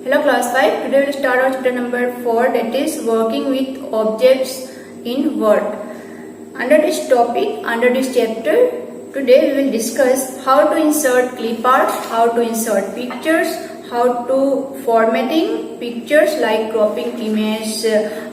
Hello class 5. Today we will start our chapter number 4, that is working with objects in Word. Under this topic, under this chapter, today we will discuss how to insert clip art, how to insert pictures, how to formatting pictures like cropping image,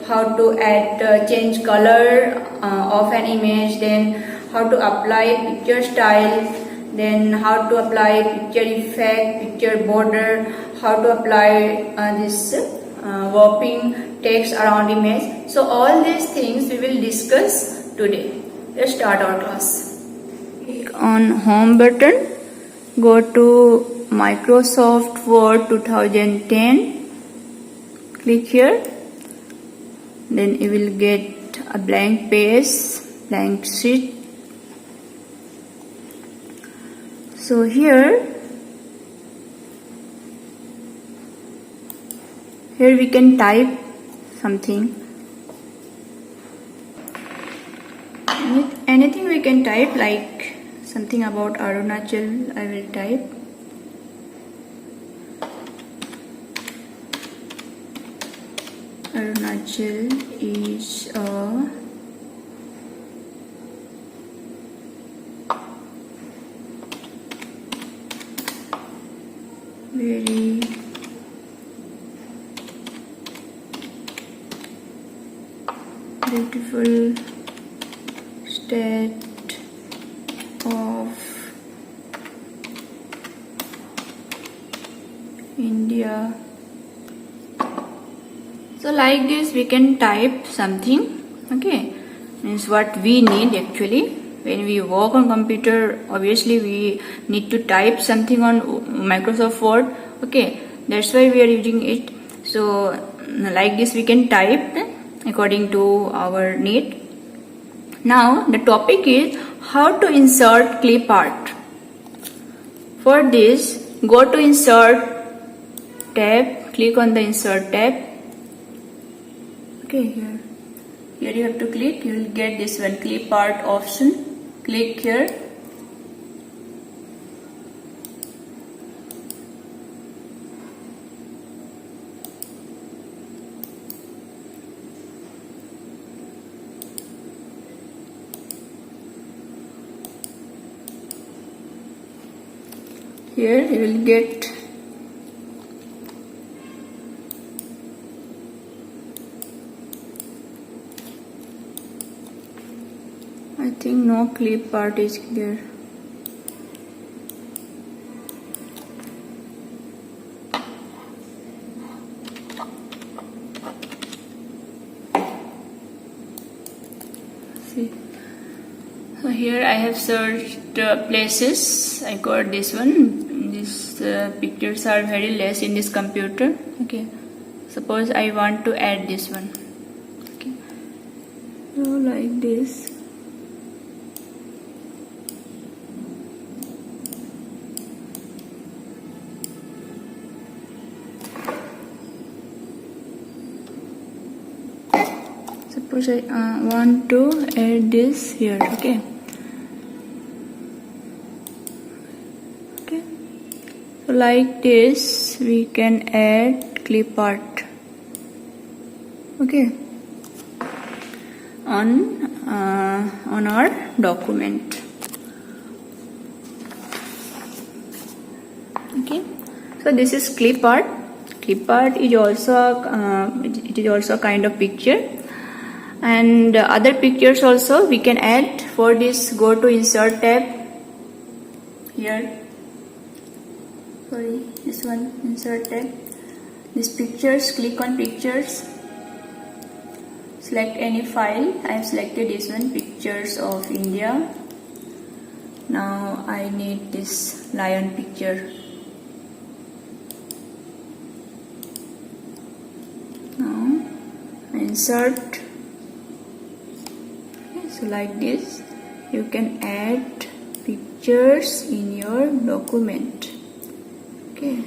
how to add change color of an image, then how to apply picture style, then how to apply picture effect, picture border, how to apply this warping text around image. So all these things we will discuss today. Let's start our class. Click on home button, go to Microsoft Word 2010, click here, then you will get a blank page, blank sheet. So here we can type something, anything we can type, like something about Arunachal. I will type Arunachal is a very beautiful state of India. So like this we can type something, okay, means what we need actually. When we work on computer, obviously we need to type something on Microsoft Word, okay, that's why we are using it. So like this we can type according to our need. Now the topic is how to insert clip art. For this, go to insert tab, click on the insert tab. Okay, here you have to click, you will get this one, clip art option. Click here. Here you will get I think no clip art is there. See. So here I have searched places. I got this one. These pictures are very less in this computer. Okay. Suppose I want to add this one. Okay. So like this. Suppose I want to add this here, okay. So like this we can add clip art, okay, on our document. Okay, so this is clip art. Clip art is also it is also a kind of picture. And other pictures also we can add. For this, go to insert tab here, sorry, this one, insert tab, these pictures, click on pictures, select any file. I have selected this one, pictures of India. Now I need this lion picture. Now insert. So like this you can add pictures in your document, okay.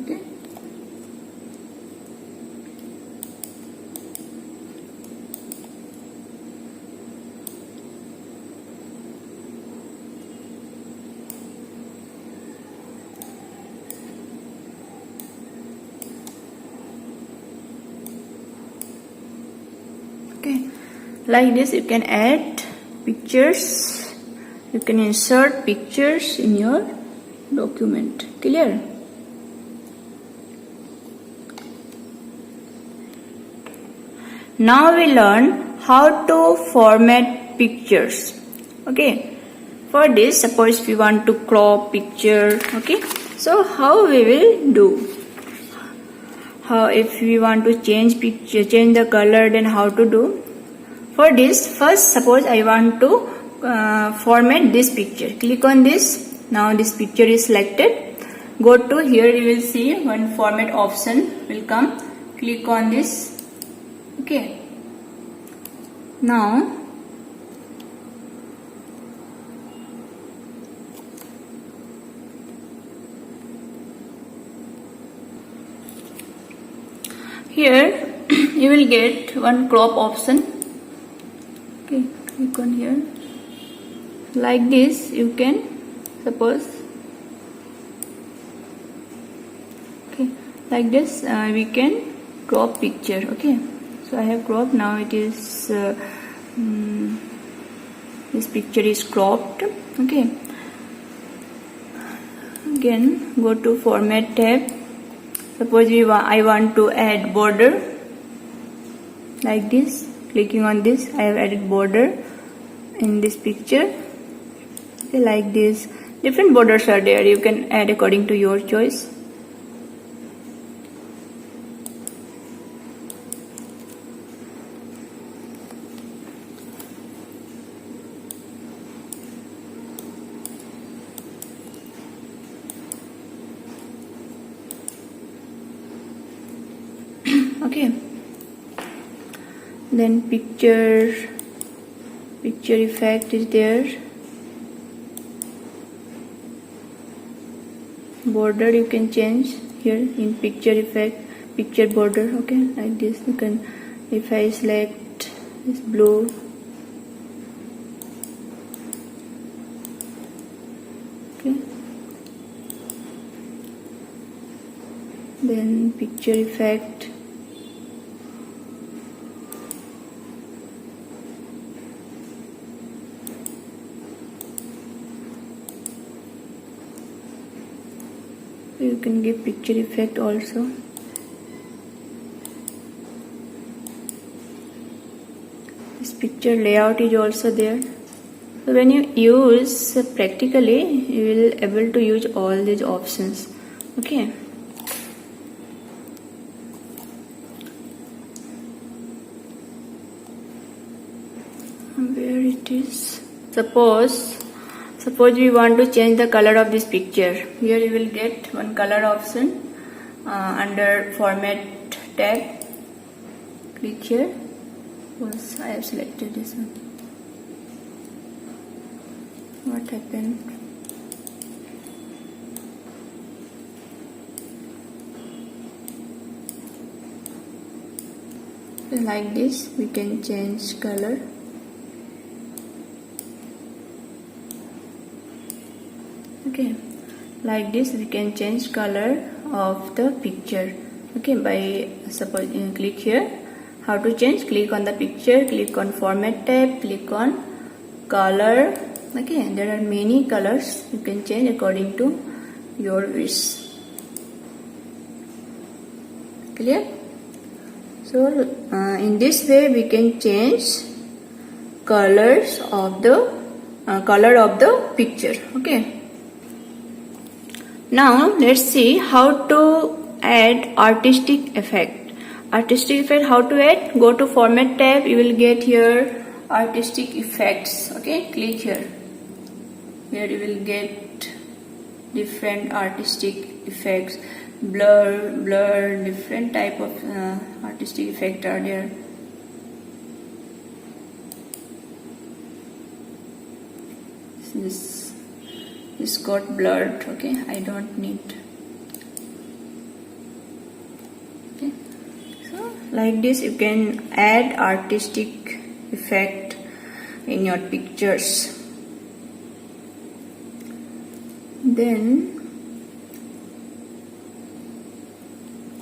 Okay. Like this you can add pictures, you can insert pictures in your document. Clear? Now we learn how to format pictures. Okay, for this, suppose we want to crop picture. Okay, so how we will do? How if we want to change picture, change the color, then how to do? For this, first suppose I want to format this picture. Click on this. Now this picture is selected. Go to here, you will see one format option will come. Click on this. Okay, now here you will get one crop option. Okay, click on here. Like this you can, suppose, okay, like this we can crop picture. Okay, so I have cropped. Now it is this picture is cropped. Okay, again go to format tab. Suppose I want to add border. Like this, clicking on this, I have added border in this picture. Okay, like this, different borders are there. You can add according to your choice. Okay, then picture effect is there. Border you can change here in picture effect, picture border. Okay, like this you can, if I select this blue, okay, then picture effect. You can give picture effect also. This picture layout is also there. So when you use practically, you will able to use all these options. Okay. Where it is? Suppose we want to change the color of this picture. Here you will get one color option under format tab. Click here. Suppose I have selected this one. What happened? Like this, we can change color. Okay, like this we can change color of the picture. Okay, by suppose you click here. How to change? Click on the picture, click on format tab, click on color. Okay, there are many colors you can change according to your wish. Clear? So in this way we can change colors of the color of the picture. Okay. Now let's see how to add artistic effect. Artistic effect, how to add? Go to format tab, you will get here artistic effects. Okay, click here. Here you will get different artistic effects, blur, different type of artistic effect are there. This got blurred. Okay, I don't need. Okay, so like this you can add artistic effect in your pictures. Then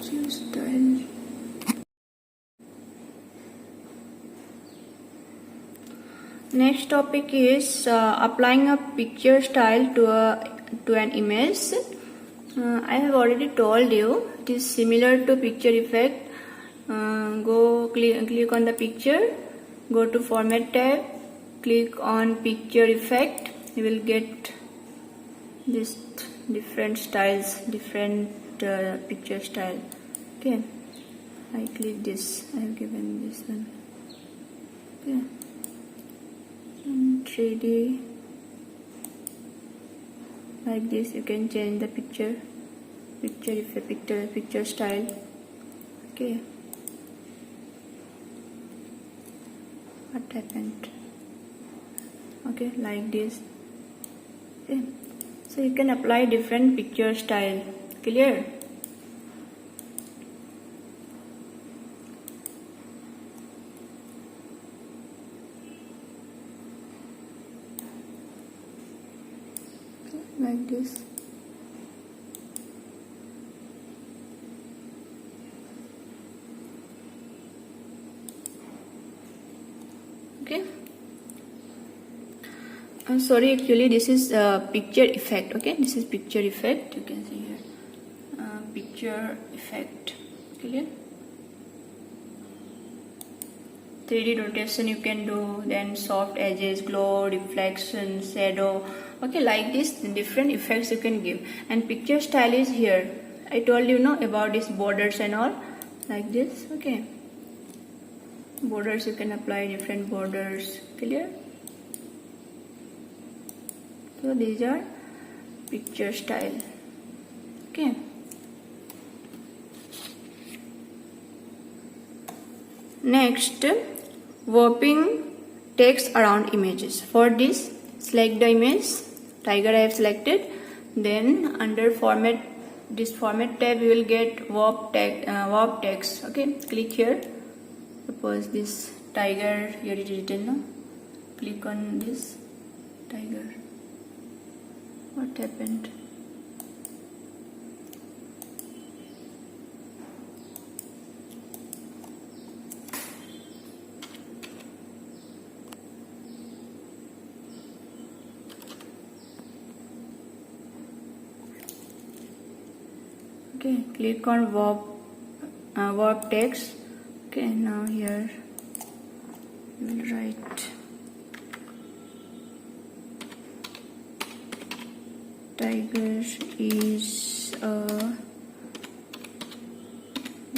choose style. Next topic is applying a picture style to an image. I have already told you it is similar to picture effect. Click on the picture, go to format tab, click on picture effect. You will get this different styles, different picture style. Okay, I click this. I have given this one. Okay, and 3D like this. You can change the picture effect, picture style. Okay, what happened? Okay, like this. Okay, so you can apply different picture style. Clear? Okay, like this. Okay, I'm sorry, actually this is picture effect. Okay, this is picture effect. You can see here picture effect. Clear? 3D rotation you can do, then soft edges, glow, reflection, shadow. Okay, like this different effects you can give. And picture style is here. I told you about these borders and all, like this. Okay, borders you can apply different borders. Clear? So these are picture style. Okay, next, warping text around images. For this, select the image, tiger I have selected. Then under format, this format tab, you will get warp text. Okay, click here. Suppose this tiger, here it is written. No? Click on this tiger. What happened? Okay, click on warp text. Okay, now here you will write tiger is a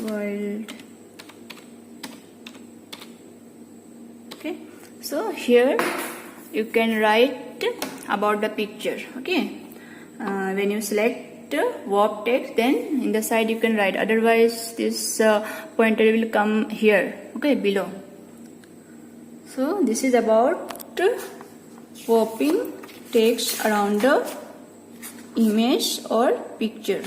wild. Okay, so here you can write about the picture. Okay, when you select warp text, then in the side you can write, otherwise this pointer will come here, okay, below. So this is about warping text around the image or picture.